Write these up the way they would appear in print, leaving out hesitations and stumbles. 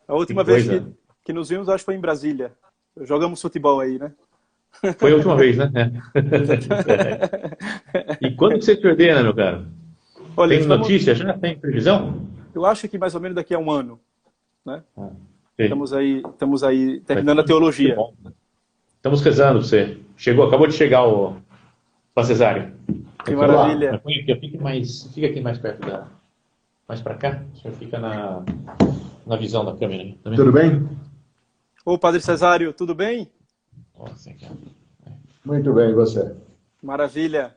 A Que última vez coisa. que nos vimos, acho que foi em Brasília. Jogamos futebol aí, né? Foi a última vez, né? Exatamente. É. E quando que você se ordena, meu cara? Olha, Tem notícia já? Tem previsão? eu acho que mais ou menos daqui a um ano, né? Ah, ok. Estamos aí Mas terminando a que teologia. bom. Estamos rezando pra você. Acabou de chegar o cesárea. Que Aqui, lá. maravilha. Põe aqui, fica aqui mais perto mais para cá. O senhor fica na visão da câmera aí, tá Tudo vendo? bem? Ô, Padre Cesário, tudo bem? Nossa, aqui, ó. Muito bem, e você? Maravilha.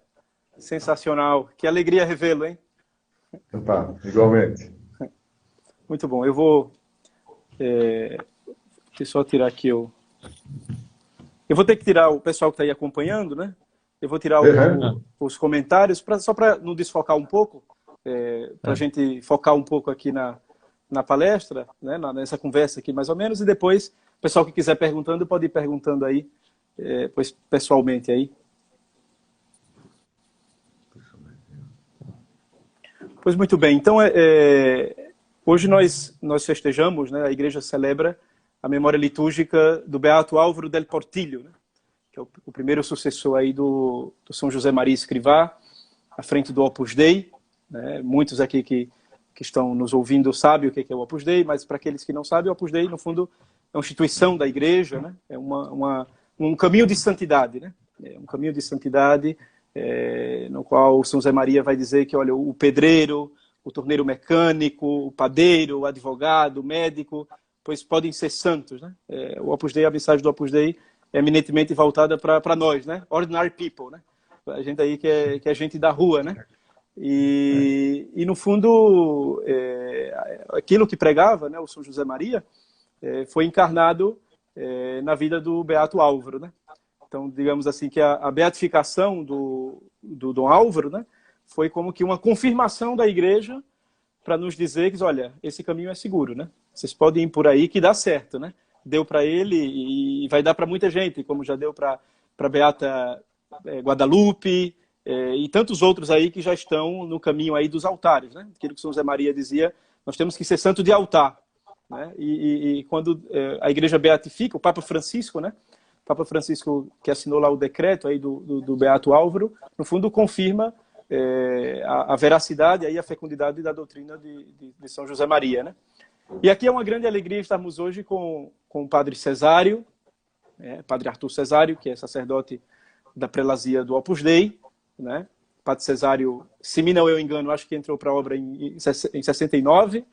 Sensacional. Que alegria revê-lo, hein? Opa, igualmente. Muito bom. Eu vou... Deixa eu só tirar aqui o... Eu vou ter que tirar o pessoal que está aí acompanhando, né? Eu vou tirar Uhum. os comentários, só para não desfocar um pouco, para a Ah, gente focar um pouco aqui na palestra, né? Nessa conversa aqui mais ou menos, e depois o pessoal que quiser perguntando pode ir perguntando aí, pois pessoalmente aí. Pois muito bem, então hoje nós festejamos, né? A igreja celebra a memória litúrgica do Beato Álvaro del Portillo, né? Que é o primeiro sucessor aí do São José Maria Escrivá, à frente do Opus Dei, né? Muitos aqui que estão nos ouvindo sabem o que é o Opus Dei, mas para aqueles que não sabem, o Opus Dei, no fundo, é uma instituição da igreja, né? É um caminho de santidade, né? É um caminho de santidade no qual o São José Maria vai dizer que, olha, o pedreiro, o torneiro mecânico, o padeiro, o advogado, o médico, pois podem ser santos, né? O Opus Dei, a mensagem do Opus Dei é eminentemente voltada para nós, né? Ordinary people, né? A gente aí que é gente da rua, né? E no fundo, aquilo que pregava, né, o São José Maria, foi encarnado na vida do Beato Álvaro, né? Então, digamos assim, que a beatificação do Dom Álvaro, né, foi como que uma confirmação da igreja para nos dizer que, olha, esse caminho é seguro, né? Vocês podem ir por aí que dá certo, né? Deu para ele e vai dar para muita gente, como já deu para Beata Guadalupe e tantos outros aí que já estão no caminho aí dos altares, né? Aquilo que São José Maria dizia, nós temos que ser santo de altar, né? E quando a igreja beatifica, o Papa Francisco, né? O Papa Francisco, que assinou lá o decreto aí do Beato Álvaro, no fundo confirma a veracidade e a fecundidade da doutrina de São José Maria, né? E aqui é uma grande alegria estarmos hoje com o Padre Cesário, Padre Arthur Cesário, que é sacerdote da prelazia do Opus Dei, né? Padre Cesário, se me não eu engano, acho que entrou para a obra em 69,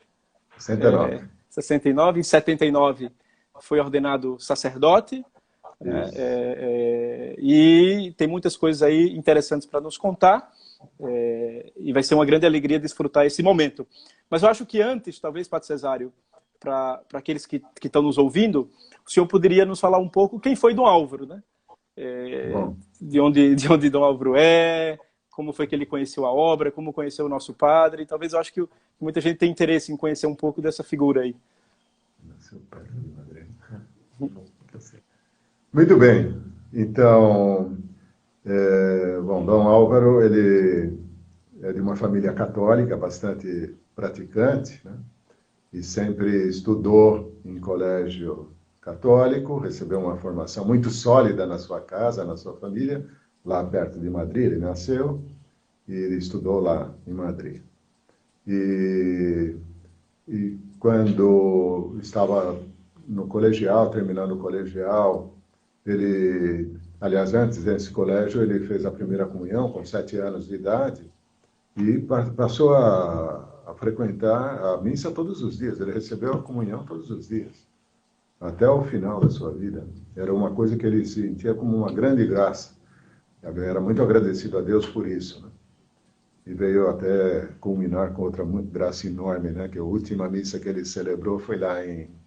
69. 69, em 79 foi ordenado sacerdote, né? Isso. E tem muitas coisas aí interessantes para nos contar, e vai ser uma grande alegria desfrutar esse momento. Mas eu acho que antes, talvez, Padre Cesário, para aqueles que estão nos ouvindo, o senhor poderia nos falar um pouco quem foi Dom Álvaro, né? Bom, De onde Dom Álvaro como foi que ele conheceu a obra, como conheceu o nosso padre. Talvez eu acho que muita gente tem interesse em conhecer um pouco dessa figura aí. muito bem. Então, bom, Dom Álvaro, ele é de uma família católica bastante praticante, né? E sempre estudou em colégio católico, recebeu uma formação muito sólida na sua casa, na sua família, lá perto de Madrid, ele nasceu e ele estudou lá em Madrid. E quando estava no colegial, terminando o colegial, aliás, antes desse colégio, ele fez a primeira comunhão com 7 anos de idade e passou a frequentar a missa todos os dias. Ele recebeu a comunhão todos os dias, até o final da sua vida. Era uma coisa que ele sentia como uma grande graça. Era muito agradecido a Deus por isso, né? E veio até culminar com outra graça enorme, né? Que a última missa que ele celebrou foi lá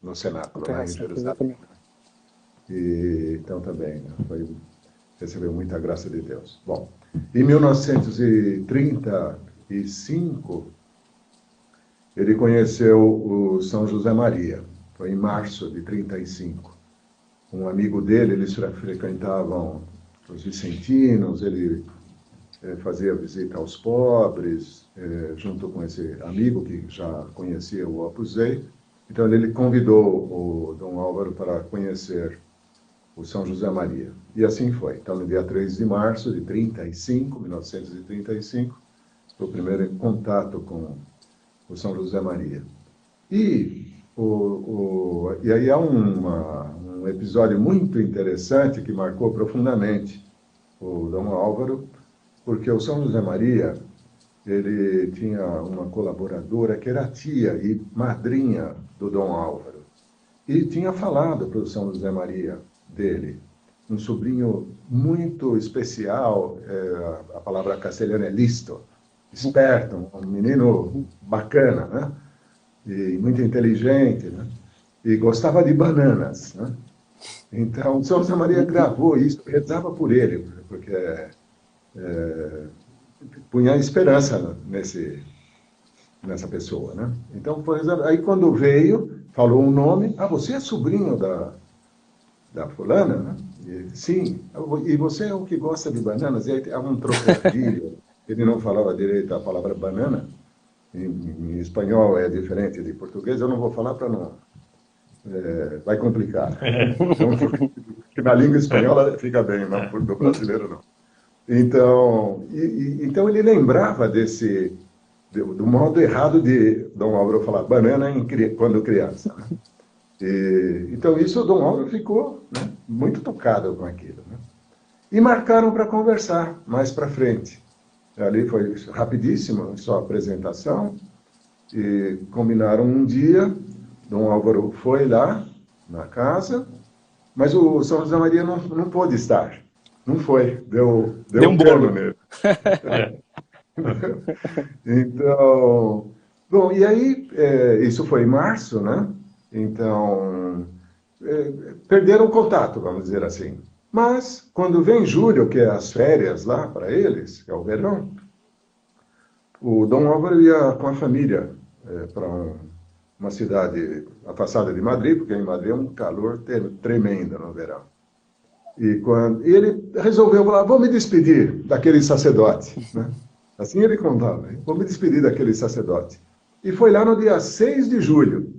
no Cenáculo, lá em Jerusalém. Exatamente. E, então também, né? Recebeu muita graça de Deus. Bom, em 1935, ele conheceu o São José Maria. Foi em março de 35. Um amigo dele, eles frequentavam os vicentinos, ele fazia visita aos pobres, junto com esse amigo que já conhecia o Opus Dei. Então ele convidou o Dom Álvaro para conhecer o São José Maria. E assim foi. Então, no dia 3 de março de 1935, foi o primeiro contato com o São José Maria. E aí há um episódio muito interessante que marcou profundamente o Dom Álvaro, porque o São José Maria, ele tinha uma colaboradora que era tia e madrinha do Dom Álvaro. E tinha falado para o São José Maria dele, um sobrinho muito especial, a palavra castelhana é listo, esperto, um menino bacana, né? E muito inteligente, né? E gostava de bananas, né? Então, o São José Maria gravou isso, rezava por ele, porque punha esperança nessa pessoa, né? Então, aí quando veio, falou um nome, você é sobrinho da fulana, né? Sim, e você é o que gosta de bananas? E aí há um trocadilho, ele não falava direito a palavra banana, em espanhol é diferente de português, eu não vou falar para não... vai complicar. Então, porque na língua espanhola fica bem, mas do brasileiro não. Então, então ele lembrava do modo errado de Dom Álvaro falar banana quando criança, né? Então isso o Dom Álvaro ficou, né, muito tocado com aquilo, né? E marcaram para conversar mais para frente. Ali foi rapidíssimo, só a apresentação, e combinaram um dia. Dom Álvaro foi lá na casa, mas o São José Maria não pôde estar. Não foi, deu um bolo nele. Então, bom, e aí, isso foi em março, né? Então, perderam o contato, vamos dizer assim. Mas, quando vem julho, que é as férias lá para eles, que é o verão, o Dom Álvaro ia com a família para uma cidade afastada de Madrid, porque em Madrid é um calor tremendo no verão. E ele resolveu falar, vou me despedir daquele sacerdote, né? Assim ele contava, vou me despedir daquele sacerdote. E foi lá no dia 6 de julho.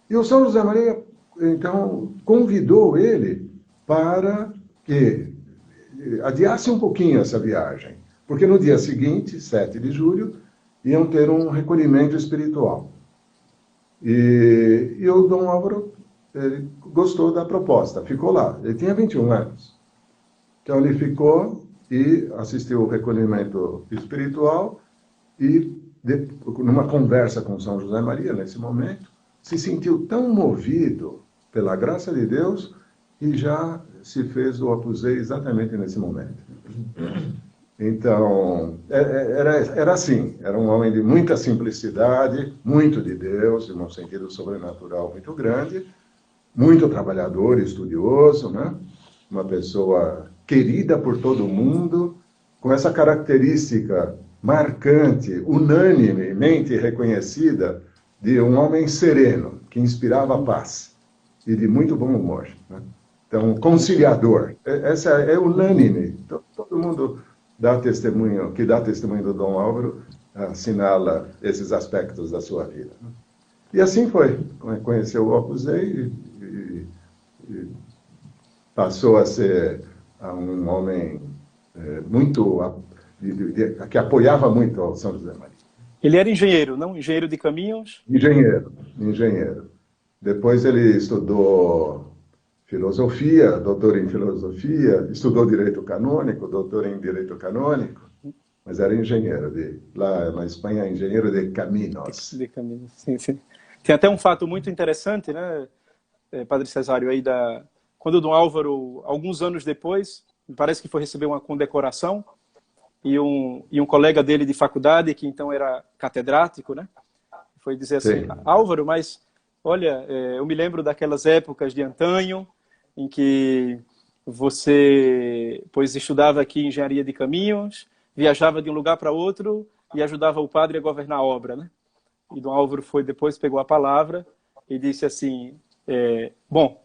E o São José Maria, então, convidou ele para que adiasse um pouquinho essa viagem. Porque no dia seguinte, 7 de julho, iam ter um recolhimento espiritual. E o Dom Álvaro ele gostou da proposta, ficou lá. Ele tinha 21 anos. Então ele ficou e assistiu o recolhimento espiritual e, numa conversa com São José Maria, nesse momento, se sentiu tão movido pela graça de Deus que já se fez o Opus Dei exatamente nesse momento. Então, era assim, era um homem de muita simplicidade, muito de Deus, em um sentido sobrenatural muito grande, muito trabalhador, estudioso, né? Uma pessoa querida por todo mundo, com essa característica marcante, unanimemente reconhecida, de um homem sereno, que inspirava paz e de muito bom humor, né? Então, conciliador. Essa é unânime. Todo mundo dá testemunho, que dá testemunho do Dom Álvaro, assinala esses aspectos da sua vida, né? E assim foi. Conheceu o Opus Dei e passou a ser um homem que apoiava muito o São José Maria. Ele era engenheiro, não? Engenheiro de caminhos? Engenheiro. Depois ele estudou filosofia, doutor em filosofia, estudou direito canônico, doutor em direito canônico, mas era engenheiro. Lá na Espanha, engenheiro de caminos. De caminhos, sim, sim. Tem até um fato muito interessante, né, Padre Cesário, aí quando o Dom Álvaro, alguns anos depois, parece que foi receber uma condecoração, e um colega dele de faculdade, que então era catedrático, né, foi dizer assim, sim. Álvaro, mas olha, eu me lembro daquelas épocas de antanho, em que você, pois, estudava aqui engenharia de caminhos, viajava de um lugar para outro e ajudava o padre a governar a obra, né? E Dom Álvaro depois pegou a palavra e disse assim, bom,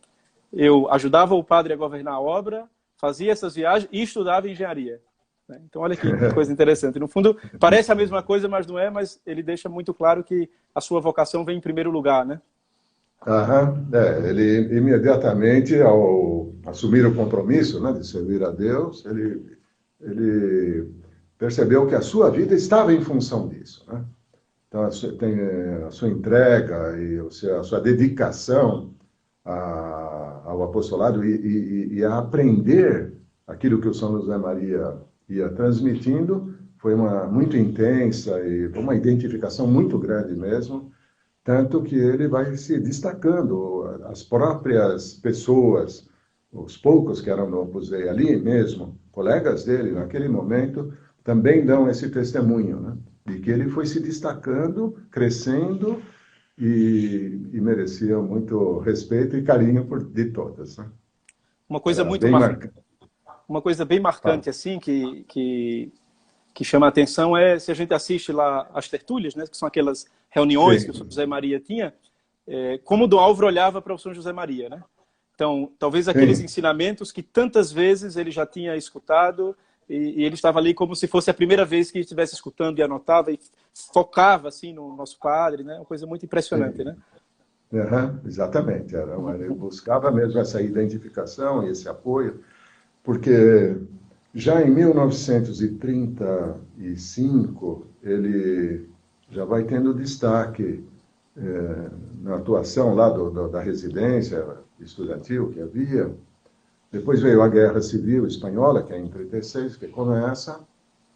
eu ajudava o padre a governar a obra, fazia essas viagens e estudava engenharia. Então, olha que coisa interessante. No fundo, parece a mesma coisa, mas não é, mas ele deixa muito claro que a sua vocação vem em primeiro lugar, né? Aham, ele imediatamente, ao assumir o compromisso, né, de servir a Deus, ele percebeu que a sua vida estava em função disso, né? Então, a sua entrega e a sua dedicação ao apostolado e a aprender aquilo que o São José Maria ia transmitindo foi muito intensa e foi uma identificação muito grande mesmo, tanto que ele vai se destacando. As próprias pessoas, os poucos que eram no Opus Dei ali mesmo, colegas dele naquele momento, também dão esse testemunho, né? De que ele foi se destacando, crescendo e merecia muito respeito e carinho de todas, né? Uma coisa Era muito bem marcante, marcante. uma coisa bem marcante assim que chama a atenção é se a gente assiste lá as tertúlias, né, que são aquelas reuniões que o São Sim, José Maria tinha, como o Dom Álvaro olhava para o São José Maria, né? Então, talvez aqueles sim. ensinamentos que tantas vezes ele já tinha escutado e ele estava ali como se fosse a primeira vez que estivesse escutando e anotava e focava assim no nosso padre, né? Uma coisa muito impressionante, né? Sim. Aham, exatamente. Ele buscava mesmo essa identificação e esse apoio, porque já em 1935 ele já vai tendo destaque na atuação lá da residência estudantil que havia. Depois veio a Guerra Civil Espanhola, que é em 36, que começa,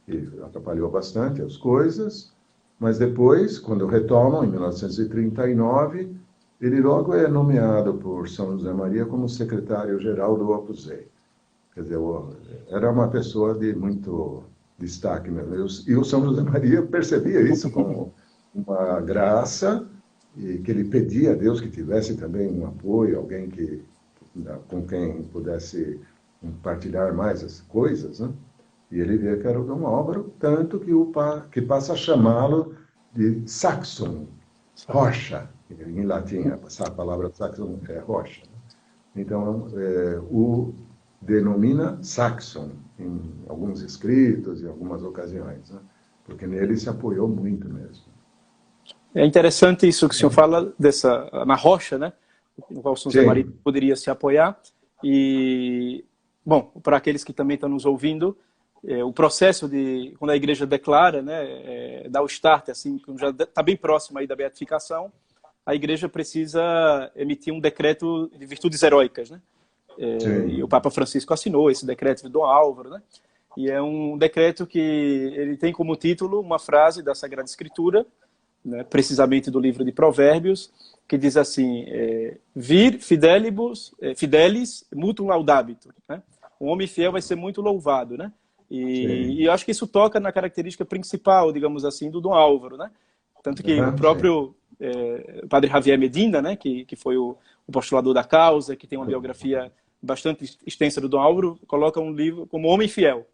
e atrapalhou bastante as coisas, mas depois, quando retomam, em 1939, ele logo é nomeado por São José Maria como secretário-geral do Opus Dei. Quer dizer, era uma pessoa de muito destaque mesmo. E o São José Maria percebia isso como uma graça e que ele pedia a Deus que tivesse também um apoio, alguém com quem pudesse compartilhar mais as coisas, né? E ele vê que era o Dom Álvaro, tanto que passa a chamá-lo de Saxon, rocha, em latim, a palavra Saxon é rocha. Então, o denomina Saxon em alguns escritos e algumas ocasiões, né? Porque nele se apoiou muito mesmo. É interessante isso que o senhor fala na rocha, né? No qual o São José Maria Sim, poderia se apoiar. E, bom, para aqueles que também estão nos ouvindo, o processo quando a igreja declara, né, dá o start, assim, já está bem próximo aí da beatificação, a igreja precisa emitir um decreto de virtudes heróicas, né? E o sim, Papa Francisco assinou esse decreto de Dom Álvaro, né? E é um decreto que ele tem como título uma frase da Sagrada Escritura, né, precisamente do livro de Provérbios, que diz assim: vir fidelis mutuum laudabitur, né? Um homem fiel vai ser muito louvado, né? E sim. eu acho que isso toca na característica principal, digamos assim, do Dom Álvaro, né? Tanto que o Sim. próprio padre Javier Medina, né, que foi o postulador da causa, que tem uma biografia bastante extensa do Dom Álvaro, coloca um livro como Homem Fiel,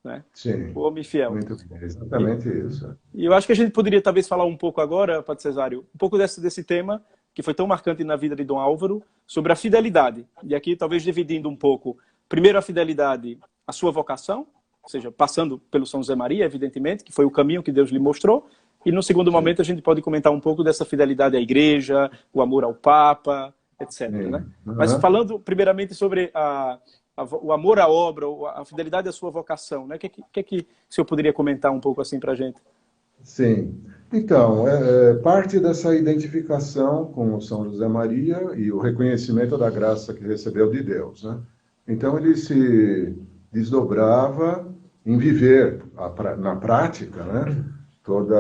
né? O Sim, Homem Fiel. muito bem, E, exatamente isso. e eu acho que a gente poderia talvez falar um pouco agora, Padre Cesário, um pouco desse tema que foi tão marcante na vida de Dom Álvaro, sobre a fidelidade. E aqui talvez dividindo um pouco, primeiro a fidelidade à sua vocação, ou seja, passando pelo São José Maria, evidentemente, que foi o caminho que Deus lhe mostrou, e no segundo Sim, momento a gente pode comentar um pouco dessa fidelidade à igreja, o amor ao Papa, etc. Né? sim. Mas Aham. falando primeiramente sobre o amor à obra, a fidelidade à sua vocação, né? O que o senhor poderia comentar um pouco assim para a gente? Sim. Então, parte dessa identificação com o São José Maria e o reconhecimento da graça que recebeu de Deus, né? Então, ele se desdobrava em viver na prática, né? Todo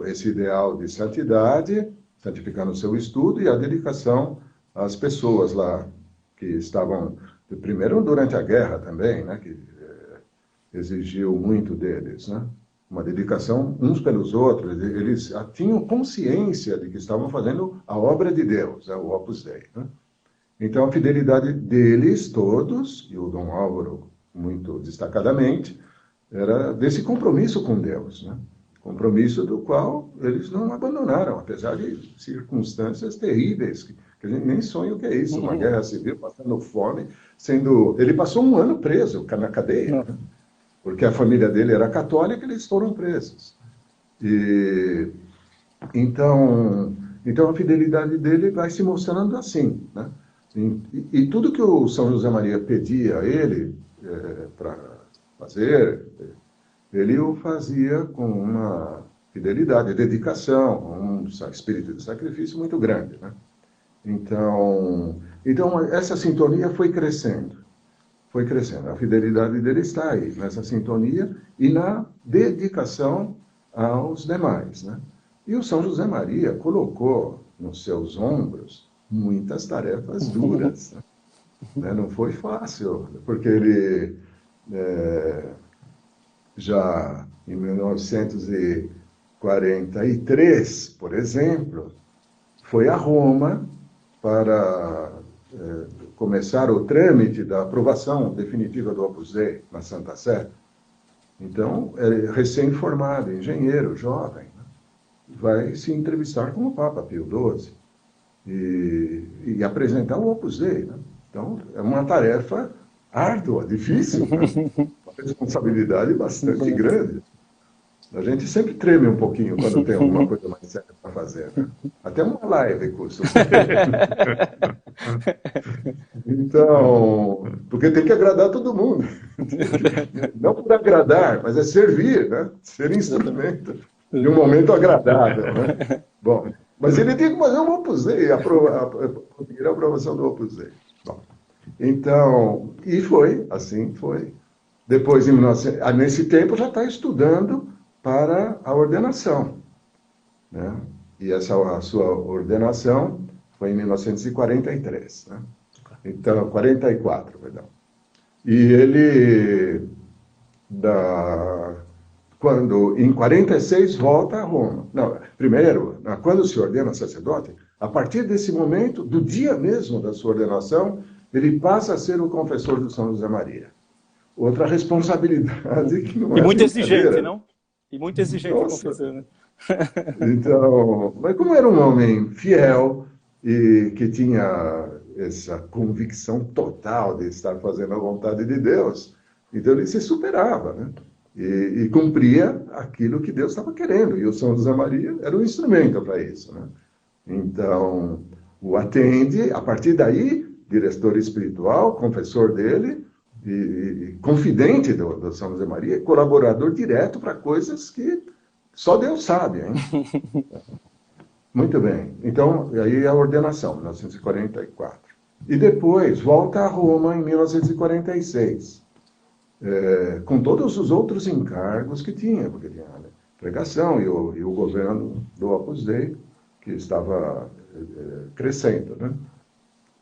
esse ideal de santidade, santificando o seu estudo e a dedicação às pessoas lá que estavam, primeiro durante a guerra também, né? Que exigiu muito deles, né? Uma dedicação uns pelos outros. Eles tinham consciência de que estavam fazendo a obra de Deus, o Opus Dei, né? Então, a fidelidade deles todos, e o Dom Álvaro muito destacadamente, era desse compromisso com Deus, né? Compromisso do qual eles não abandonaram, apesar de circunstâncias terríveis, que a gente nem sonha o que é isso, uma guerra civil, passando fome, Ele passou um ano preso na cadeia, né? Porque a família dele era católica, eles foram presos. E então Então, a fidelidade dele vai se mostrando assim, né? E tudo que o São José Maria pedia a ele para fazer, ele o fazia com uma fidelidade, dedicação, um espírito de sacrifício muito grande, né? Então, essa sintonia foi crescendo. Foi crescendo. A fidelidade dele está aí, nessa sintonia e na dedicação aos demais, né? E o São José Maria colocou nos seus ombros muitas tarefas duras, né? Não foi fácil, porque ele já em 1943, por exemplo, foi a Roma para começar o trâmite da aprovação definitiva do Opus Dei na Santa Sé. Então, recém-formado, engenheiro, jovem, né? Vai se entrevistar com o Papa Pio XII e apresentar o Opus Dei, né? Então, é uma tarefa árdua, difícil, né? Uma responsabilidade bastante grande. A gente sempre treme um pouquinho quando tem alguma coisa mais séria para fazer, né? Até uma live custa. Então, porque tem que agradar todo mundo. Não por agradar, mas é servir, né? Ser instrumento de um momento agradável, né? Bom, mas ele tem que fazer um Opus Dei, conseguir a aprovação do Opus Dei. Bom, então, e foi, assim foi. Depois, nesse tempo, já está estudando para a ordenação, né? E a sua ordenação foi em 1943, né? Então, 44, perdão. E ele, quando em 46 volta a Roma. Não, primeiro, quando se ordena sacerdote, a partir desse momento, do dia mesmo da sua ordenação, ele passa a ser o confessor do São José Maria. Outra responsabilidade que não é muito exigente, não? E muito exigente o confessor, né? Então, mas como era um homem fiel e que tinha essa convicção total de estar fazendo a vontade de Deus, então ele se superava, né? E cumpria aquilo que Deus estava querendo. E o São José Maria era um instrumento para isso, né? Então, o atende, a partir daí, diretor espiritual, confessor dele, e confidente do São José Maria, colaborador direto para coisas que só Deus sabe, hein? Muito bem. Então, aí a ordenação, 1944. E depois volta a Roma em 1946, com todos os outros encargos que tinha, porque tinha a pregação e o governo do Opus Dei, que estava crescendo, né?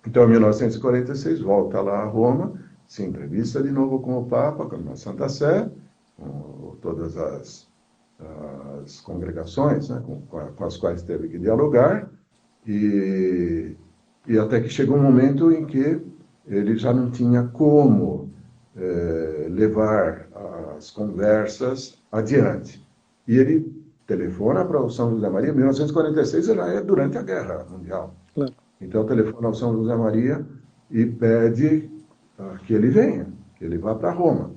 Então, em 1946, volta lá a Roma, se entrevista de novo com o Papa, com a Santa Sé, com todas as congregações, né, com as quais teve que dialogar, e até que chegou um momento em que ele já não tinha como levar as conversas adiante. E ele telefona para o São José Maria, em 1946, já é durante a Guerra Mundial. Claro. Então telefona ao São José Maria e pede que ele venha, que ele vá para Roma,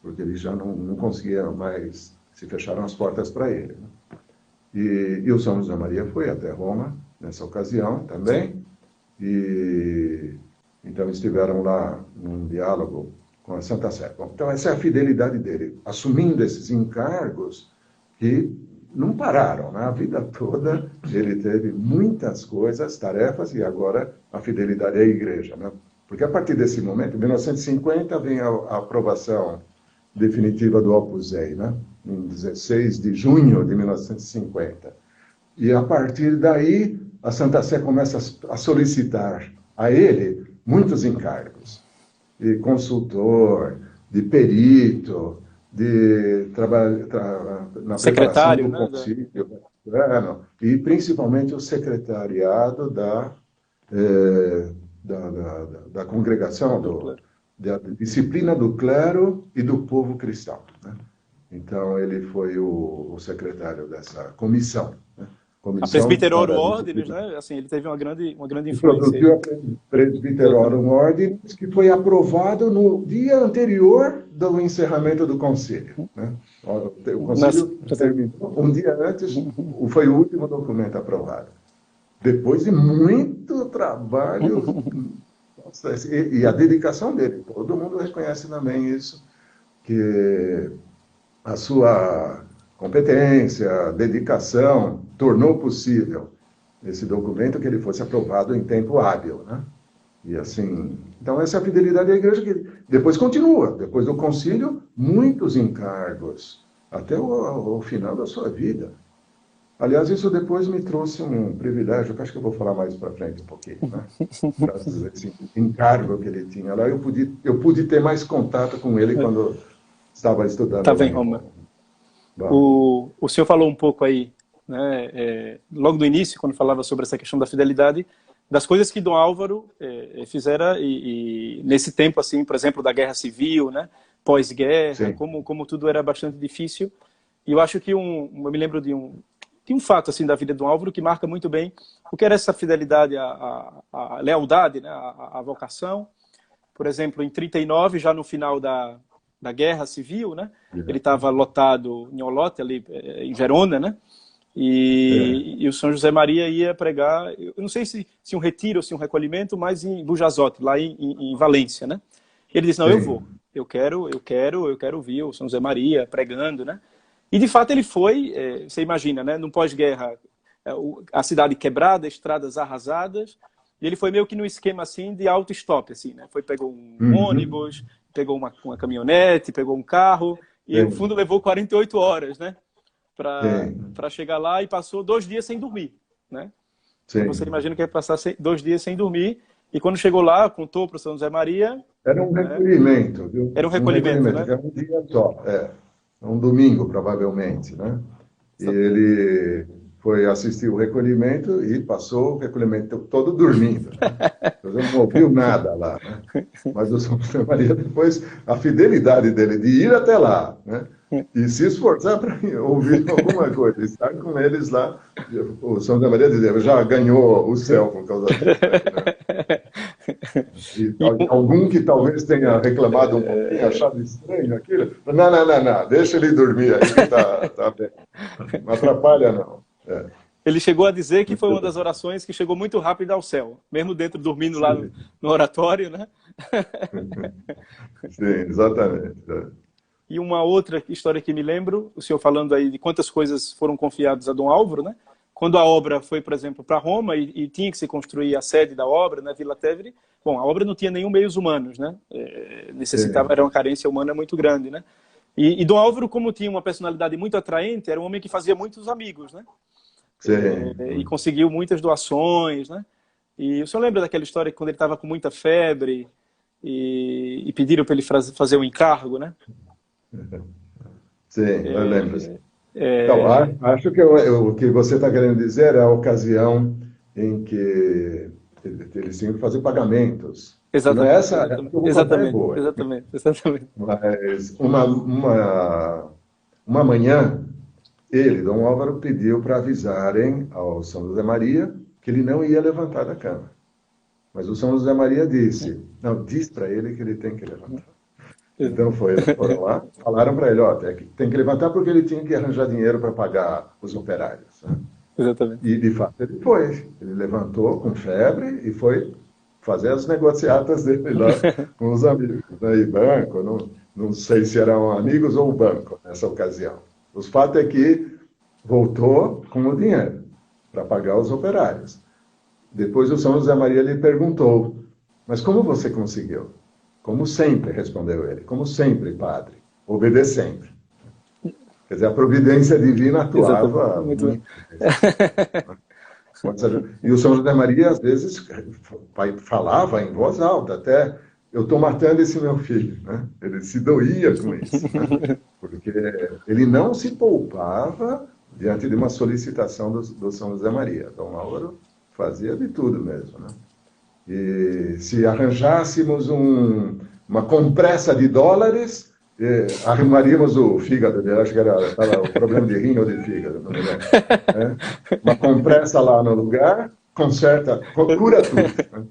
porque ele já não conseguia mais, se fecharam as portas para ele, né? E o São José Maria foi até Roma nessa ocasião também, e então estiveram lá num diálogo com a Santa Sé. Bom, então essa é a fidelidade dele, assumindo esses encargos que não pararam, né? A vida toda ele teve muitas coisas, tarefas, e agora a fidelidade à igreja, né? Porque a partir desse momento, em 1950, vem a aprovação definitiva do Opus Dei, né? Em 16 de junho de 1950. E a partir daí, a Santa Sé começa a solicitar a ele muitos encargos, de consultor, de perito, de trabalho na secretário, preparação do concílio, e principalmente o secretariado da congregação, da disciplina do clero e do povo cristão, né? Então, ele foi o secretário dessa comissão, né? A Presbyterorum Ordinis, né? Assim, ele teve uma grande influência. Produziu a Presbyterorum Ordinis, que foi aprovado no dia anterior do encerramento do concílio, né? O concílio terminou um dia antes, foi o último documento aprovado. depois de muito trabalho, nossa, e a dedicação dele, todo mundo reconhece também isso, que a sua competência, dedicação, tornou possível esse documento que ele fosse aprovado em tempo hábil, né? E assim, então essa é a fidelidade à igreja que depois continua, depois do concílio, muitos encargos, até o final da sua vida. Aliás, isso depois me trouxe um privilégio, que acho que eu vou falar mais para frente um pouquinho, né? Graças a esse encargo que ele tinha lá, eu pude ter mais contato com ele quando estava estudando Estava lá em Roma. Bom. O senhor falou um pouco aí, né, logo no início, quando falava sobre essa questão da fidelidade, das coisas que Dom Álvaro fizera e nesse tempo, assim, por exemplo, da Guerra Civil, né, pós-guerra, como tudo era bastante difícil. E eu acho que eu me lembro de um fato assim da vida de Dom Álvaro que marca muito bem o que era essa fidelidade, a lealdade, né, a vocação. Por exemplo, em 39, já no final da Guerra Civil, né, ele estava lotado em Olote, ali em Verona, né, e o São José Maria ia pregar, eu não sei se um retiro ou se um recolhimento, mas em Bujazote, lá em Valência, né. Ele disse, não, eu vou, eu quero ouvir o São José Maria pregando, né. E de fato ele foi, você imagina, né, no pós-guerra, a cidade quebrada, estradas arrasadas, e ele foi meio que no esquema assim de auto-stop, assim, né, pegou um ônibus, pegou uma caminhonete, pegou um carro, e o fundo levou 48 horas, né, para chegar lá, e passou 2 dias sem dormir, né. Então você imagina que ia passar 2 dias sem dormir, e quando chegou lá, contou para o São José Maria... Era um recolhimento, viu? Era um recolhimento, né? Era um dia só, um domingo, provavelmente, né? E ele foi assistir o recolhimento e passou o recolhimento todo dormindo, né? Então, não ouviu nada lá, né? Mas o São José Maria, depois, a fidelidade dele de ir até lá, né? E se esforçar para ouvir alguma coisa, estar com eles lá, o São José Maria dizia, já ganhou o céu por causa disso, né? E algum que talvez tenha reclamado um pouquinho, achado estranho aquilo, não, deixa ele dormir aí que tá bem. Não atrapalha, não. Ele chegou a dizer que foi uma das orações que chegou muito rápido ao céu, mesmo dentro dormindo lá no oratório, né? Sim, exatamente. E uma outra história que me lembro, o senhor falando aí de quantas coisas foram confiadas a Dom Álvaro, né? Quando a obra foi, por exemplo, para Roma e tinha que se construir a sede da obra, né, Vila Tevere, bom, a obra não tinha nenhum meios humanos, né? Necessitava, era uma carência humana muito grande, né? E Dom Álvaro, como tinha uma personalidade muito atraente, era um homem que fazia muitos amigos, né? E conseguiu muitas doações, né? E o senhor lembra daquela história que quando ele estava com muita febre e pediram para ele fazer um encargo, né? Sim, eu lembro. Então, acho que o que você está querendo dizer é a ocasião em que eles tinham que fazer pagamentos. Exatamente. Exatamente. Mas uma manhã, Dom Álvaro, pediu para avisarem ao São José Maria que ele não ia levantar da cama. Mas o São José Maria disse, não, diz para ele que ele tem que levantar. Então foram lá, falaram para ele, tem que levantar porque ele tinha que arranjar dinheiro para pagar os operários. Né? Exatamente. E, de fato, ele foi. Ele levantou com febre e foi fazer as negociatas dele lá com os amigos. Né? E banco, não sei se eram amigos ou banco nessa ocasião. O fato é que voltou com o dinheiro para pagar os operários. Depois o São José Maria lhe perguntou, mas como você conseguiu? Como sempre, respondeu ele, como sempre, padre, obedecendo. Quer dizer, a providência divina atuava muito. E o São José Maria, às vezes, falava em voz alta, até, eu estou matando esse meu filho. Né? Ele se doía com isso, né? Porque ele não se poupava diante de uma solicitação do São José Maria. Dom Álvaro fazia de tudo mesmo, né? E se arranjássemos uma compressa de dólares, arrumaríamos o fígado dele, acho que era o problema de rim ou de fígado, não me lembro. Né? Uma compressa lá no lugar, conserta, cura tudo. Né?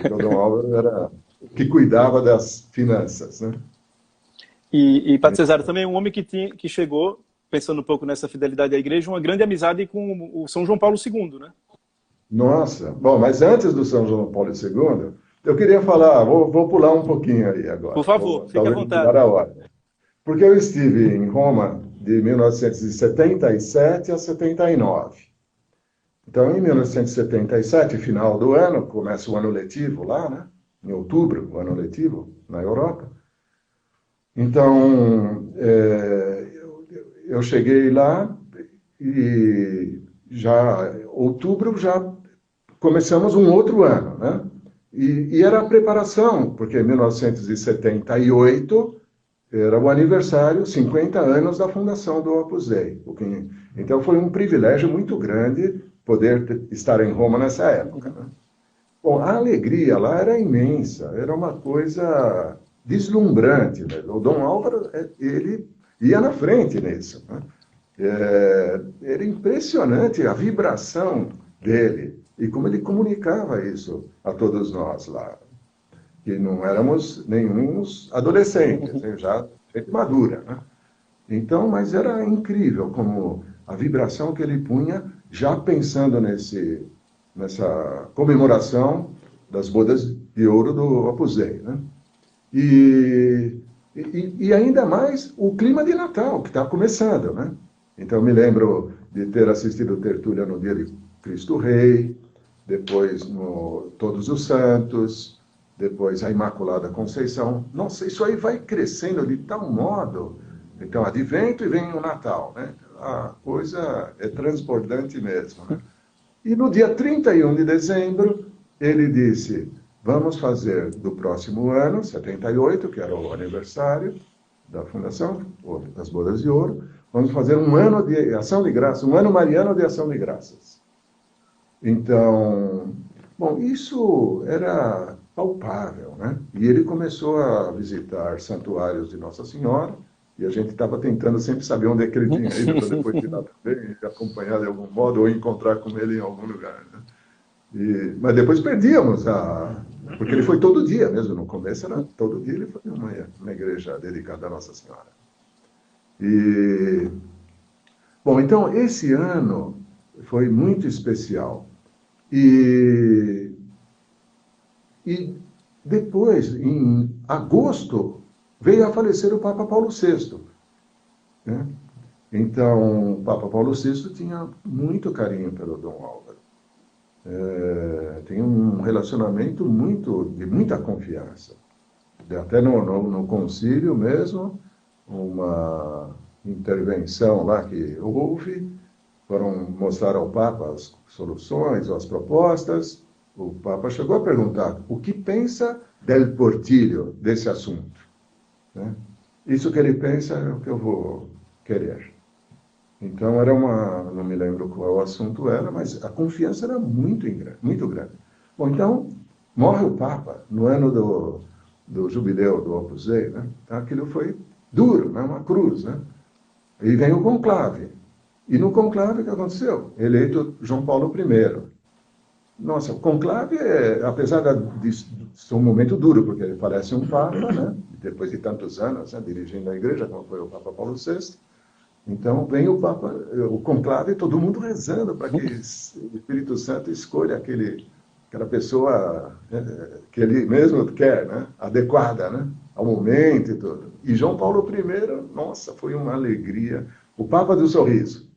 Então, Dom Álvaro era que cuidava das finanças. Né? E Padre Cesário também é um homem que chegou, pensando um pouco nessa fidelidade à igreja, uma grande amizade com o São João Paulo II, né? Nossa, bom, mas antes do São João Paulo II, eu queria falar, vou pular um pouquinho aí agora. Por favor, fique à Talvez vontade. pular a hora. Porque eu estive em Roma de 1977 a 79. Então, em 1977, final do ano, começa o ano letivo lá, né? Em outubro, o ano letivo na Europa. Então, eu cheguei lá e já outubro já começamos um outro ano, né? E era a preparação, porque em 1978 era o aniversário, 50 anos da fundação do Opus Dei. Então foi um privilégio muito grande poder estar em Roma nessa época, né? Bom, a alegria lá era imensa, era uma coisa deslumbrante, né? O Dom Álvaro, ele ia na frente nisso, né? Era impressionante a vibração dele e como ele comunicava isso a todos nós lá, que não éramos nenhums adolescentes, né? Já gente madura, né? Então, mas era incrível como a vibração que ele punha, já pensando nessa comemoração das bodas de ouro do Opus Dei, né? E ainda mais o clima de Natal, que está começando, né? Então, eu me lembro de ter assistido Tertúlia no dia de Cristo Rei, depois no Todos os Santos, depois a Imaculada Conceição. Nossa, isso aí vai crescendo de tal modo. Então, advento e vem o Natal, né? A coisa é transbordante mesmo, né? E no dia 31 de dezembro, ele disse, vamos fazer do próximo ano, 78, que era o aniversário da fundação, das bodas de ouro, vamos fazer um ano de ação de graças, um ano mariano de ação de graças. Então, bom, isso era palpável, né? E ele começou a visitar santuários de Nossa Senhora, e a gente estava tentando sempre saber onde é que ele tinha ido, para depois ir lá também, e acompanhar de algum modo, ou encontrar com ele em algum lugar, né? Mas depois perdíamos, porque ele foi todo dia mesmo, no começo era todo dia, ele foi uma igreja dedicada a Nossa Senhora. Bom, então, esse ano foi muito especial. E depois, em agosto, veio a falecer o Papa Paulo VI, né? Então, o Papa Paulo VI tinha muito carinho pelo Dom Álvaro. Tem um relacionamento de muita confiança. Até no concílio mesmo, uma intervenção lá que houve, foram mostrar ao Papa as soluções ou as propostas. O Papa chegou a perguntar o que pensa del Portillo desse assunto, né? Isso que ele pensa é o que eu vou querer. Então, não me lembro qual assunto era, mas a confiança era muito grande. Bom, então, morre o Papa no ano do jubileu do Opus Dei, né? Então, aquilo foi duro, né? Uma cruz, né? E vem o conclave. E no conclave, o que aconteceu? Eleito João Paulo I. Nossa, o conclave, apesar de ser um momento duro, porque ele parece um Papa, né? Depois de tantos anos, né? Dirigindo a igreja, como foi o Papa Paulo VI. Então, vem o Papa, o conclave, todo mundo rezando para que o Espírito Santo escolha aquela pessoa, né, que ele mesmo quer, né? Adequada, né? Ao momento e tudo. E João Paulo I, nossa, foi uma alegria. O Papa do Sorriso.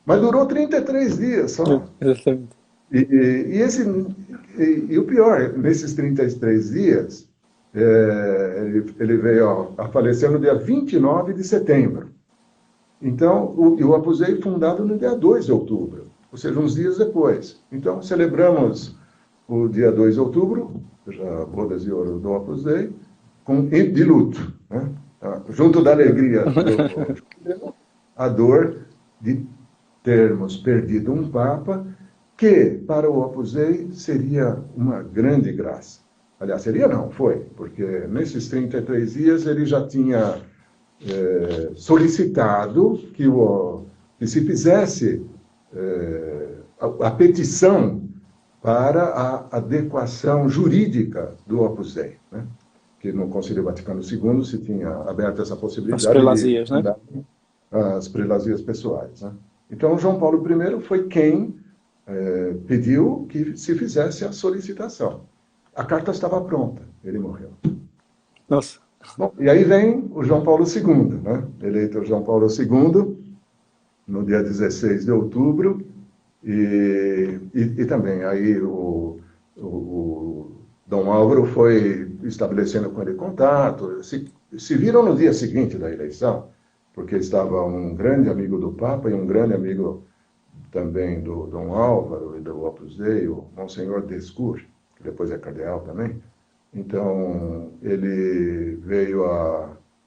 Mas durou 33 dias só. Exatamente. E o pior, nesses 33 dias, ele veio a falecer no dia 29 de setembro. Então, o Opus Dei fundado no dia 2 de outubro, ou seja, uns dias depois. Então, celebramos o dia 2 de outubro, já bodas de ouro do Opus Dei, de luto, né? Junto da alegria, a dor de termos perdido um Papa que, para o Opus Dei, seria uma grande graça. Aliás, seria não, foi, porque nesses 33 dias ele já tinha solicitado que se fizesse a petição para a adequação jurídica do Opus Dei, né? Que no Concílio Vaticano II se tinha aberto essa possibilidade. As prelazias, né? As prelazias pessoais, né? Então, João Paulo I foi quem pediu que se fizesse a solicitação. A carta estava pronta, ele morreu. Nossa. Bom, e aí vem o João Paulo II, né? Eleito João Paulo II, no dia 16 de outubro, e também aí o Dom Álvaro foi estabelecendo com ele contato, se viram no dia seguinte da eleição, porque estava um grande amigo do Papa e um grande amigo também do Dom Álvaro e do Opus Dei, o Monsenhor Descour, que depois é cardeal também. Então, ele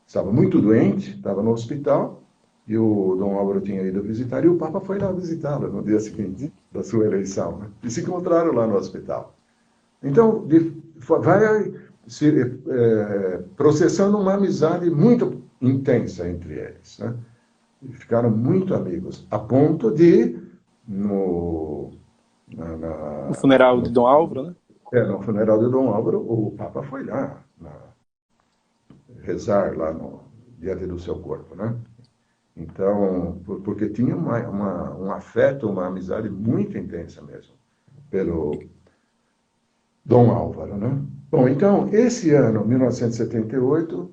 estava muito doente, estava no hospital, e o Dom Álvaro tinha ido visitar, e o Papa foi lá visitá-lo no dia seguinte da sua eleição, né? E se encontraram lá no hospital. Então, vai se processando uma amizade muito intensa entre eles, né? E ficaram muito amigos, a ponto de, no funeral de Dom Álvaro, né? No funeral de Dom Álvaro, o Papa foi lá rezar lá diante do seu corpo, né? Então, porque tinha um afeto, uma amizade muito intensa mesmo pelo Dom Álvaro, né? Bom, então, esse ano, 1978,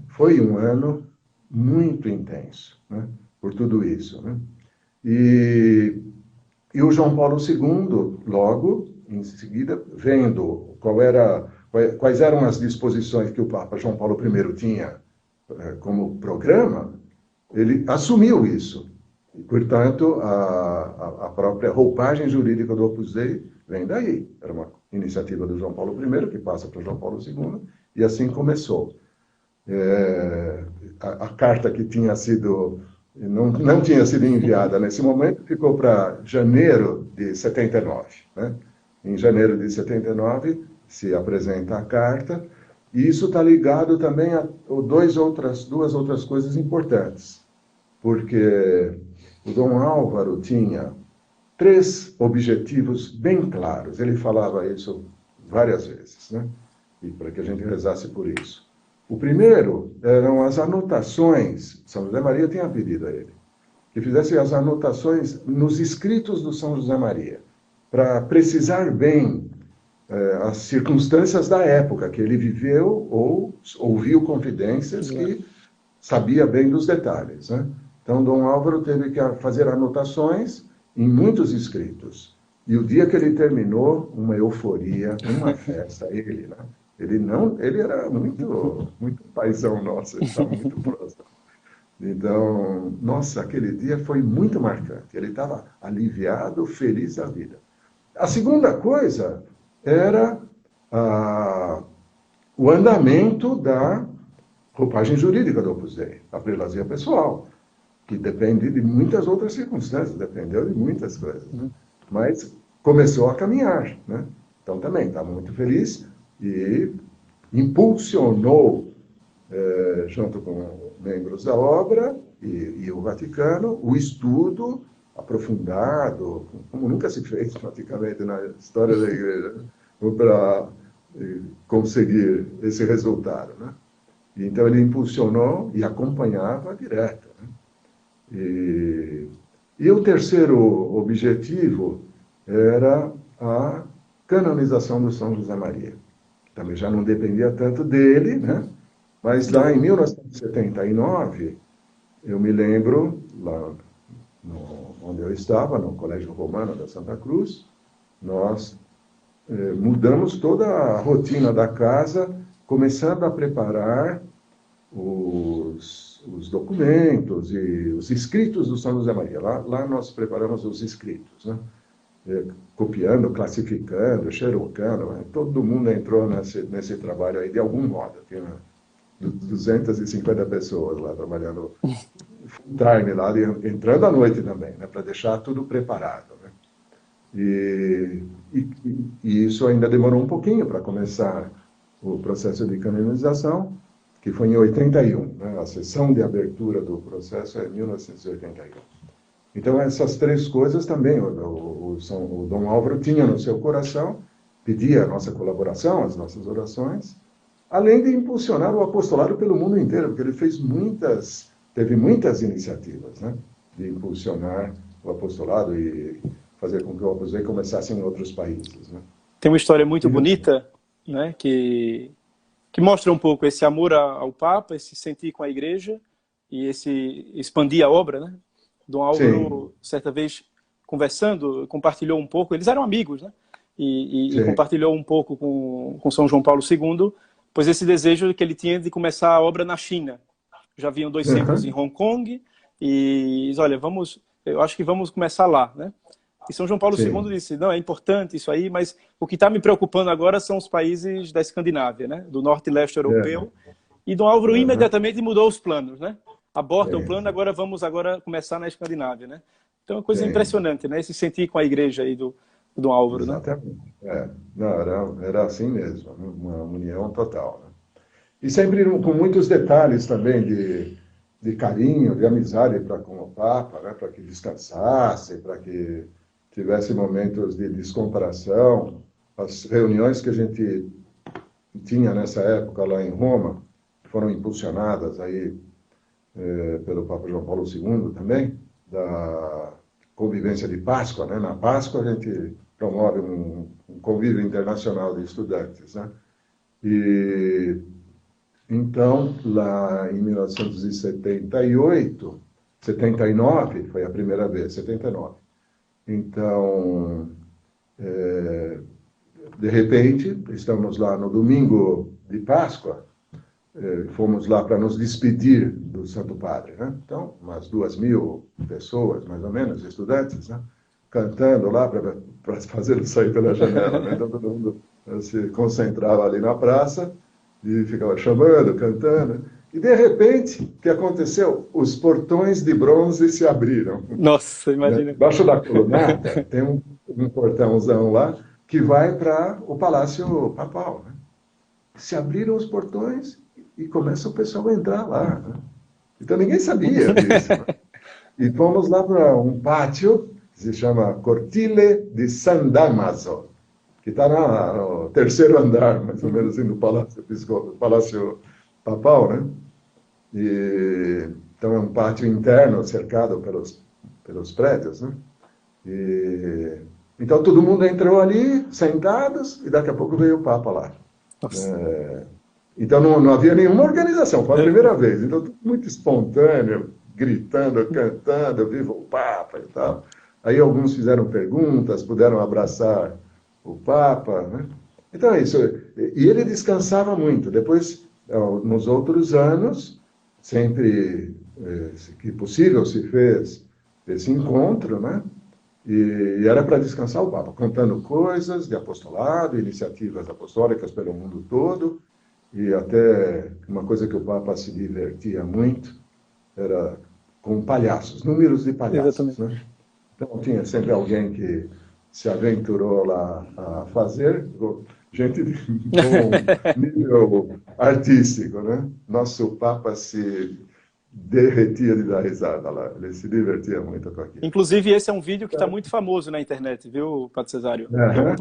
foi um ano muito intenso, né? Por tudo isso, né? E o João Paulo II, logo, em seguida, vendo quais eram as disposições que o Papa João Paulo I tinha como programa, ele assumiu isso. E, portanto, a própria roupagem jurídica do Opus Dei vem daí. Era uma iniciativa do João Paulo I, que passa para João Paulo II, e assim começou. A carta que tinha sido... Não tinha sido enviada nesse momento, ficou para janeiro de 79. Né? Em janeiro de 79 se apresenta a carta, e isso está ligado também a duas outras coisas importantes, porque o Dom Álvaro tinha 3 objetivos bem claros, ele falava isso várias vezes, né? E para que a gente rezasse por isso. O primeiro eram as anotações, São José Maria tinha pedido a ele, que fizesse as anotações nos escritos do São José Maria, para precisar bem as circunstâncias da época que ele viveu ou ouviu confidências que sabia bem dos detalhes, né? Então, Dom Álvaro teve que fazer anotações em muitos escritos. E o dia que ele terminou, uma euforia, uma festa, né? Ele era muito paizão nosso, ele estava muito próximo. Então, nossa, aquele dia foi muito marcante. Ele estava aliviado, feliz da vida. A segunda coisa era o andamento da roupagem jurídica do Opus Dei, a prelazia pessoal, que depende de muitas outras circunstâncias, dependeu de muitas coisas, né? Mas começou a caminhar, né? Então também estava muito feliz e impulsionou, junto com membros da obra e o Vaticano, o estudo aprofundado, como nunca se fez praticamente na história da Igreja, para conseguir esse resultado, né? E, então ele impulsionou e acompanhava direto, né? E o terceiro objetivo era a canonização do São José Maria. Também já não dependia tanto dele, né? Mas lá em 1979, eu me lembro, lá onde eu estava, no Colégio Romano da Santa Cruz, nós mudamos toda a rotina da casa, começando a preparar os documentos e os escritos do São José Maria. Lá nós preparamos os escritos, né? Copiando, classificando, xerocando, né? Todo mundo entrou nesse trabalho aí de algum modo. Tinha 250 pessoas lá trabalhando full time, lá, entrando à noite também, né? Para deixar tudo preparado, né? E isso ainda demorou um pouquinho para começar o processo de canonização, que foi em 81, né? A sessão de abertura do processo é em 1981. Então, essas 3 coisas também o Dom Álvaro tinha no seu coração, pedia a nossa colaboração, as nossas orações, além de impulsionar o apostolado pelo mundo inteiro, porque ele teve muitas iniciativas, né? De impulsionar o apostolado e fazer com que o Opus Dei começasse em outros países, né? Tem uma história muito bonita, né, que mostra um pouco esse amor ao Papa, esse sentir com a Igreja e esse expandir a obra, né? Dom Álvaro, certa vez, conversando, compartilhou um pouco, eles eram amigos, né? E compartilhou um pouco com São João Paulo II, pois esse desejo que ele tinha de começar a obra na China. Já haviam 2 centros em Hong Kong, e diz, olha, eu acho que vamos começar lá, né? E São João Paulo II disse, não, é importante isso aí, mas o que está me preocupando agora são os países da Escandinávia, né? Do norte e leste europeu. E Dom Álvaro imediatamente mudou os planos, né? Aborta o plano, agora vamos começar na Escandinávia, né? Então é uma coisa impressionante, né? Esse sentir com a Igreja aí do Dom Álvaro, exatamente, né? Não, era assim mesmo, uma união total, né? E sempre com muitos detalhes também de carinho, de amizade para com o Papa, né? Para que descansasse, para que tivesse momentos de descomparação. As reuniões que a gente tinha nessa época lá em Roma foram impulsionadas aí pelo Papa João Paulo II também, da convivência de Páscoa, né? Na Páscoa a gente promove um convívio internacional de estudantes, né? E então, lá em 1978, 79, foi a primeira vez, 79. Então, de repente, estamos lá no domingo de Páscoa, fomos lá para nos despedir do Santo Padre, né? Então, umas 2.000 pessoas, mais ou menos, estudantes, né? Cantando lá para fazer sair pela janela, né? Então, todo mundo se concentrava ali na praça e ficava chamando, cantando. E, de repente, o que aconteceu? Os portões de bronze se abriram. Nossa, imagina. Embaixo da colunata tem um portãozão lá que vai para o Palácio Papal, né? Se abriram os portões e começa o pessoal a entrar lá, né? Então ninguém sabia disso, né? E fomos lá para um pátio que se chama Cortile di San Damaso, que está no 3º andar, mais ou menos, assim, do Palácio Papal, né? Então é um pátio interno cercado pelos prédios, né? Então todo mundo entrou ali, sentados, e daqui a pouco veio o Papa lá. Então não havia nenhuma organização, foi a primeira vez. Então tudo muito espontâneo, gritando, cantando, viva o Papa e tal. Aí alguns fizeram perguntas, puderam abraçar o Papa, né? Então é isso. E ele descansava muito. Depois, nos outros anos, sempre que possível se fez esse encontro, né? E era para descansar o Papa, contando coisas de apostolado, iniciativas apostólicas pelo mundo todo, e até uma coisa que o Papa se divertia muito era com palhaços, números de palhaços, né? Então tinha sempre alguém que se aventurou lá a fazer, gente de bom nível artístico, né? Nosso Papa se derretia de dar risada lá, ele se divertia muito com aquilo. Inclusive, esse é um vídeo que está muito famoso na internet, viu, Padre Cesário?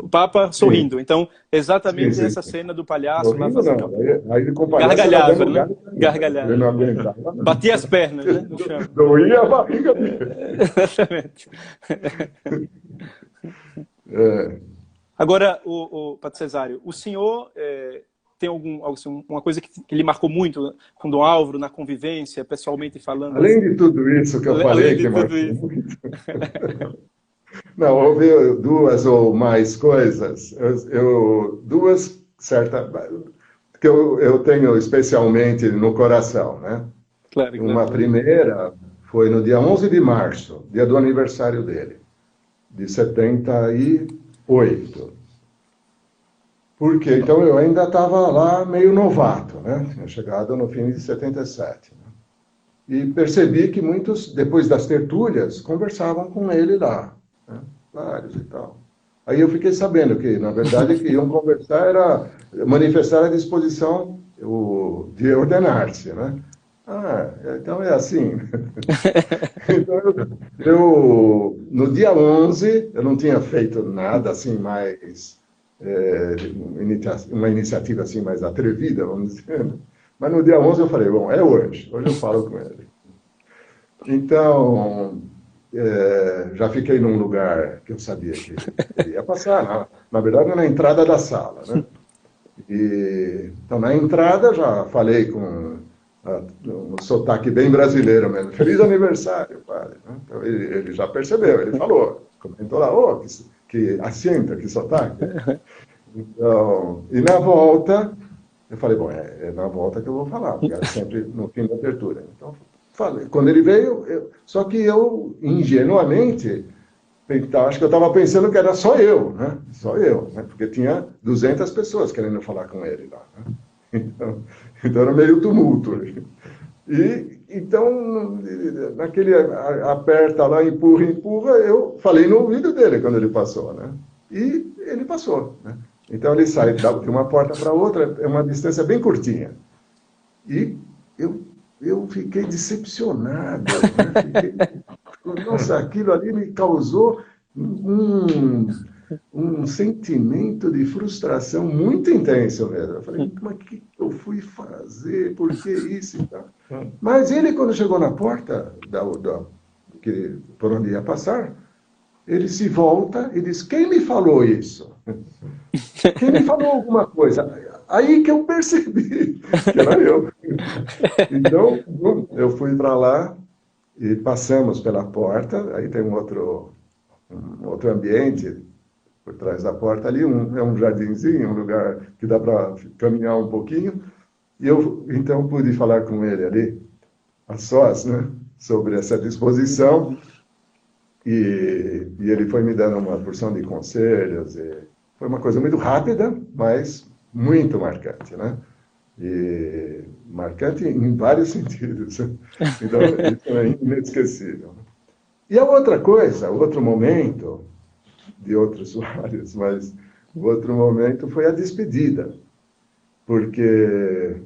O Papa sorrindo. Então, exatamente essa cena do palhaço sorrindo, lá fazendo... Aí com o palhaço gargalhava, né? Gargalhava. Ele não aguentava. Batia as pernas, né, no chão. Doía a barriga dele. Exatamente. Agora, o Padre Cesário, o senhor tem alguma coisa que lhe marcou muito com Dom Álvaro, na convivência, pessoalmente falando? Além de tudo isso que eu falei, que marcou muito. Não, houve 2 ou mais coisas. Duas certas que eu tenho especialmente no coração, né? Claro. Uma primeira foi no dia 11 de março, dia do aniversário dele, de 78. Porque então eu ainda estava lá meio novato, né? Tinha chegado no fim de 77. Né? E percebi que muitos, depois das tertúlias, conversavam com ele lá, né? Vários e tal. Aí eu fiquei sabendo que, na verdade, que iam conversar era manifestar a disposição de ordenar-se, né? Então é assim. Então no dia 11, eu não tinha feito nada assim mais... uma iniciativa assim mais atrevida, vamos dizer. Né? Mas no dia 11 eu falei, bom, é hoje eu falo com ele. Então, já fiquei num lugar que eu sabia que ele ia passar, na verdade na entrada da sala, né? Então na entrada já falei com um sotaque bem brasileiro mesmo, feliz aniversário, padre, né? Então ele já percebeu, ele falou, comentou lá, oh, que assenta, que sotaque. Então, e na volta, eu falei, bom, é na volta que eu vou falar, porque era sempre no fim da abertura. Então, falei. Quando ele veio, só que eu, ingenuamente, acho que eu estava pensando que era só eu, né? Só eu, né? Porque tinha 200 pessoas querendo falar com ele lá, né? Então era meio tumulto. E, então, naquele aperta lá, empurra, empurra, eu falei no ouvido dele quando ele passou, né? E ele passou, né? Então ele sai de uma porta para outra, é uma distância bem curtinha. E eu fiquei decepcionado, né? Nossa, aquilo ali me causou um sentimento de frustração muito intenso mesmo. Eu falei, mas o que eu fui fazer? Por que isso e tal? Mas ele, quando chegou na porta por onde ia passar, ele se volta e diz, quem me falou isso? Quem me falou alguma coisa? Aí que eu percebi que era eu. Então, eu fui para lá e passamos pela porta, aí tem um outro ambiente por trás da porta ali, é um jardinzinho, um lugar que dá para caminhar um pouquinho, e eu então pude falar com ele ali, a sós, né, sobre essa disposição, e ele foi me dando uma porção de conselhos, e foi uma coisa muito rápida, mas muito marcante, né? E marcante em vários sentidos. Então, isso é inesquecível. E a outra coisa, outro momento, de outros vários, mas o outro momento foi a despedida, porque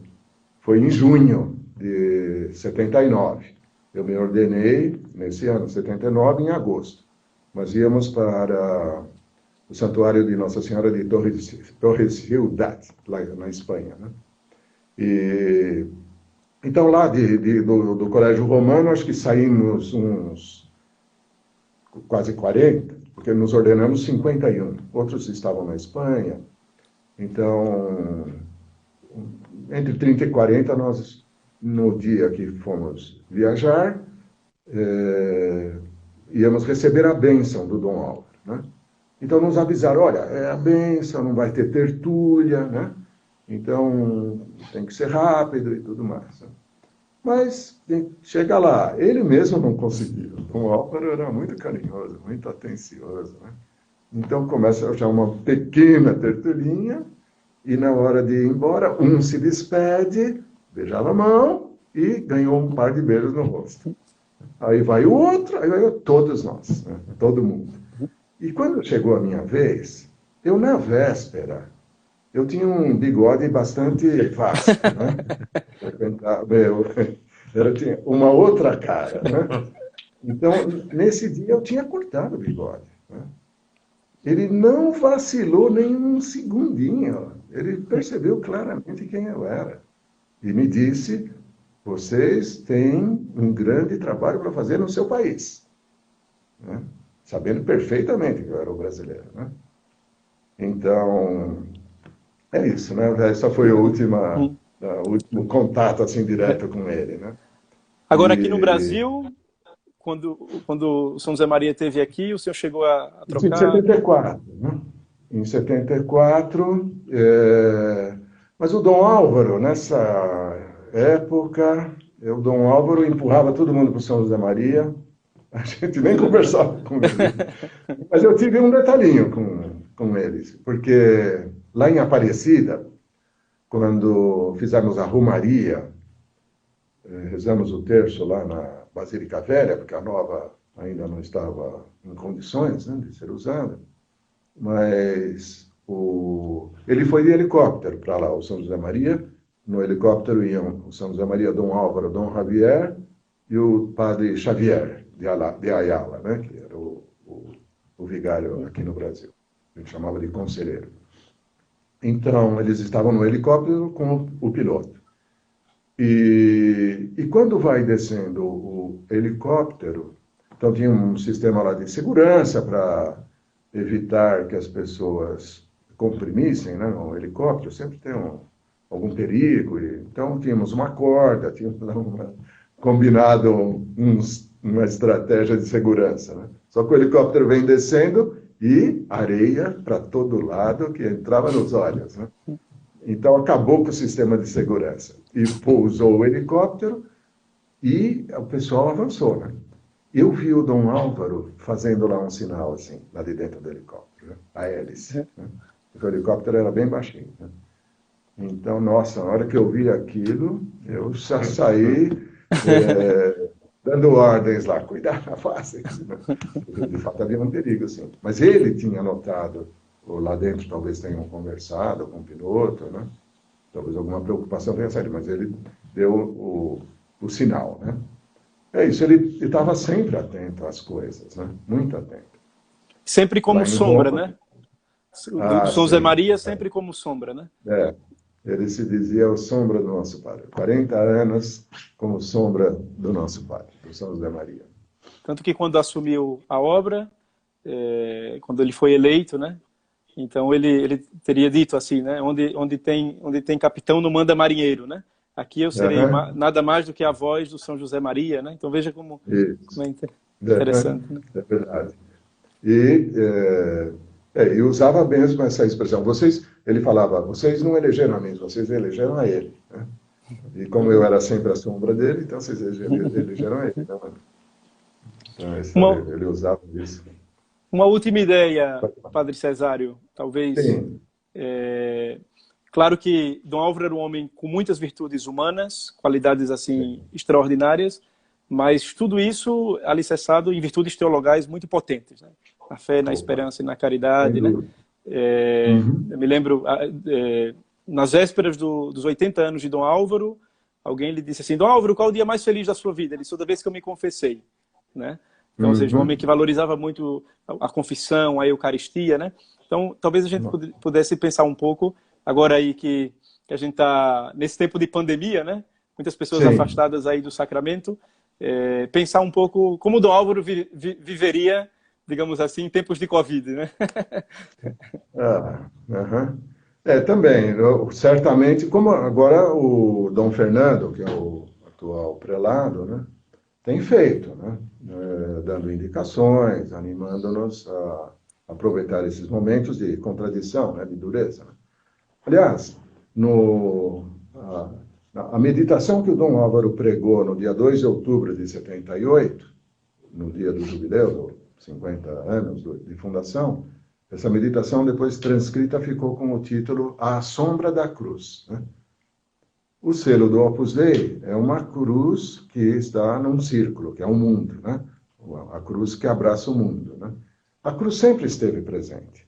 foi em junho de 79. Eu me ordenei nesse ano, 79, em agosto. Nós íamos para o santuário de Nossa Senhora de Torres Ciudad, lá na Espanha, né? E, então, lá do Colégio Romano, acho que saímos uns quase 40, porque nos ordenamos 51. Outros estavam na Espanha. Então, entre 30 e 40, nós, no dia que fomos viajar, íamos receber a bênção do Dom Álvaro, né? Então, nos avisaram, olha, é a bênção, não vai ter tertúlia, né? Então, tem que ser rápido e tudo mais, né? Mas, chega lá, ele mesmo não conseguiu. O Álvaro era muito carinhoso, muito atencioso, né? Então, começa já uma pequena tertulinha, e na hora de ir embora, um se despede, beijava a mão e ganhou um par de beijos no rosto. Aí vai o outro, aí vai todos nós, né? Todo mundo. E quando chegou a minha vez, eu na véspera, eu tinha um bigode bastante vasto, né? Eu tinha uma outra cara, né? Então, nesse dia eu tinha cortado o bigode, né? Ele não vacilou nem um segundinho. Ele percebeu claramente quem eu era. E me disse, vocês têm um grande trabalho para fazer no seu país, né? Sabendo perfeitamente que eu era o brasileiro, né? Então, é isso, né? Essa foi o último contato, assim, direto com ele, né? Agora, aqui no Brasil, quando o São José Maria esteve aqui, o senhor chegou a Isso em trocar? 74, né? Em 74, mas o Dom Álvaro, nessa época, o Dom Álvaro empurrava todo mundo para o São José Maria, a gente nem conversava com ele. Mas eu tive um detalhinho com eles, porque lá em Aparecida, quando fizemos a Romaria, rezamos o terço lá na Basílica Velha, porque a nova ainda não estava em condições, né, de ser usada, mas ele foi de helicóptero para lá, o São José Maria. No helicóptero iam o São José Maria, Dom Álvaro, Dom Javier e o padre Xavier de Ayala, né, que era o vigário aqui no Brasil. A gente chamava de conselheiro. Então, eles estavam no helicóptero com o piloto. E quando vai descendo o helicóptero, Então tinha um sistema lá de segurança para evitar que as pessoas comprimissem, né, um helicóptero, sempre tem algum perigo. Então tínhamos uma corda, tínhamos combinado uma estratégia de segurança. Né? Só que o helicóptero vem descendo e areia para todo lado que entrava nos olhos. Né? Então acabou com o sistema de segurança. E pousou o helicóptero e o pessoal avançou. Né? Eu vi o Dom Álvaro fazendo lá um sinal, assim, lá de dentro do helicóptero, né? A hélice. Né? Porque o helicóptero era bem baixinho. Né? Então, nossa, na hora que eu vi aquilo, eu já saí dando ordens lá, cuidar na face. De fato, havia um perigo, assim. Mas ele tinha notado, ou lá dentro talvez tenham conversado com o piloto, né? Talvez alguma preocupação tenha saído, mas ele deu o sinal, né? É isso, ele estava sempre atento às coisas, né? Muito atento. Sempre como sombra, né? Do São José Maria, sempre como sombra, né? Ele se dizia o sombra do nosso Padre. 40 anos como sombra do nosso Padre, do São José Maria. Tanto que quando assumiu a obra, quando ele foi eleito, né? Então ele teria dito assim, né? Onde tem capitão não manda marinheiro, né? Aqui eu serei nada mais do que a voz do São José Maria, né? Então veja como é interessante. Né? É verdade. E usava mesmo essa expressão. Ele falava, vocês não elegeram a mim, vocês elegeram a ele. Né? E como eu era sempre a sombra dele, então vocês elegeram a ele. Então, ele usava isso. Uma última ideia, Padre Cesário, talvez. Sim. Claro que Dom Álvaro era um homem com muitas virtudes humanas, qualidades assim extraordinárias, mas tudo isso alicerçado em virtudes teologais muito potentes, né? Na fé, na esperança e na caridade, né? Eu me lembro, nas vésperas dos 80 anos de Dom Álvaro, alguém lhe disse assim: Dom Álvaro, qual o dia mais feliz da sua vida? Ele disse: toda vez que eu me confessei, né? Então, ou seja, um homem que valorizava muito a confissão, a Eucaristia, né? Então, talvez a gente pudesse pensar um pouco, agora aí que a gente está nesse tempo de pandemia, né? Muitas pessoas afastadas aí do sacramento, pensar um pouco como o Dom Álvaro viveria, digamos assim, em tempos de Covid, né? Também, certamente, como agora o Dom Fernando, que é o atual prelado, né? Tem feito, né? Dando indicações, animando-nos a aproveitar esses momentos de contradição, né? De dureza. Né? Aliás, a meditação que o Dom Álvaro pregou no dia 2 de outubro de 78, no dia do jubileu, 50 anos de fundação, essa meditação depois transcrita ficou com o título A Sombra da Cruz. Né? O selo do Opus Dei é uma cruz que está num círculo, que é um mundo, né? A cruz que abraça o mundo. Né? A cruz sempre esteve presente.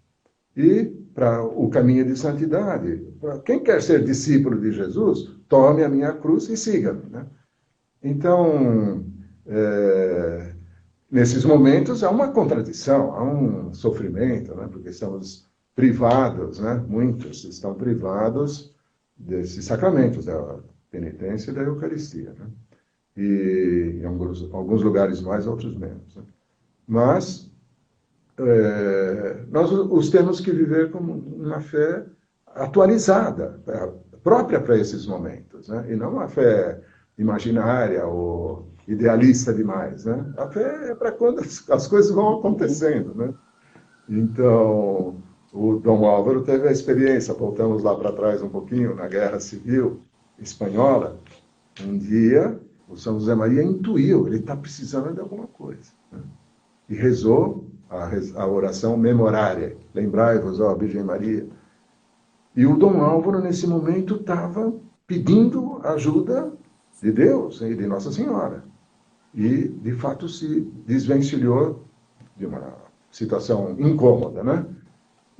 E para o caminho de santidade, para quem quer ser discípulo de Jesus, tome a minha cruz e siga-me. Né? Então, nesses momentos há uma contradição, há um sofrimento, né? Porque estamos privados, né? Muitos estão privados desses sacramentos, da penitência e da Eucaristia. Né? E em alguns lugares mais, outros menos. Né? Mas nós os temos que viver como uma fé atualizada, própria para esses momentos, né? E não uma fé imaginária ou idealista demais. Né? A fé é para quando as coisas vão acontecendo. Né? Então, o Dom Álvaro teve a experiência, voltamos lá para trás um pouquinho, na Guerra Civil Espanhola. Um dia, o São José Maria intuiu, ele está precisando de alguma coisa. Né? E rezou a oração memorária, lembrai-vos, ó Virgem Maria. E o Dom Álvaro, nesse momento, estava pedindo ajuda de Deus e de Nossa Senhora. E, de fato, se desvencilhou de uma situação incômoda, né?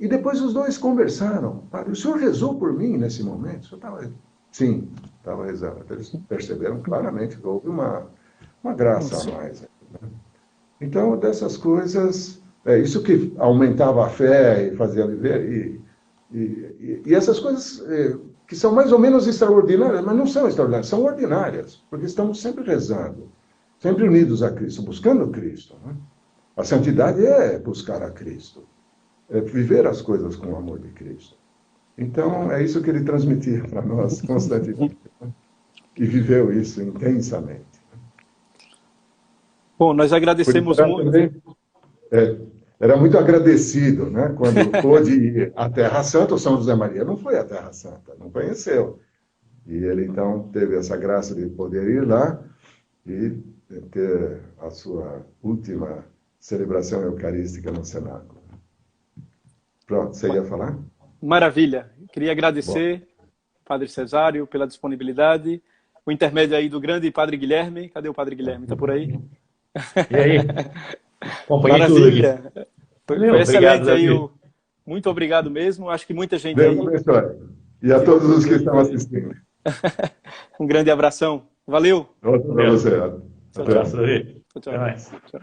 E depois os dois conversaram. Padre, o senhor rezou por mim nesse momento? O senhor estava... Sim, estava rezando. Eles perceberam claramente que houve uma graça a mais. Né? Então, dessas coisas, isso que aumentava a fé e fazia viver. E essas coisas que são mais ou menos extraordinárias, mas não são extraordinárias, são ordinárias, porque estamos sempre rezando. sempre unidos a Cristo, buscando Cristo. Né? A santidade é buscar a Cristo, é viver as coisas com o amor de Cristo. Então, é isso que ele transmitia para nós constantemente. Né? E viveu isso intensamente. Bom, nós agradecemos muito. Era muito agradecido, né? Quando pôde ir à Terra Santa. O São José Maria não foi à Terra Santa, não conheceu. E ele, então, teve essa graça de poder ir lá e ter a sua última celebração eucarística no cenáculo. Pronto, você ia falar? Maravilha. Queria agradecer, Padre Cesário, pela disponibilidade. O intermédio aí do grande Padre Guilherme. Cadê o Padre Guilherme? Está por aí? E aí? Acompanhei tudo aqui. Maravilha. Foi excelente obrigado, aí. Muito obrigado mesmo. Acho que muita gente Deus aí. abençoe. E a todos os que estão assistindo. Um grande abração. Valeu. Outro para você. Um abraço, Davi. Tchau, tchau. Até mais. Tchau.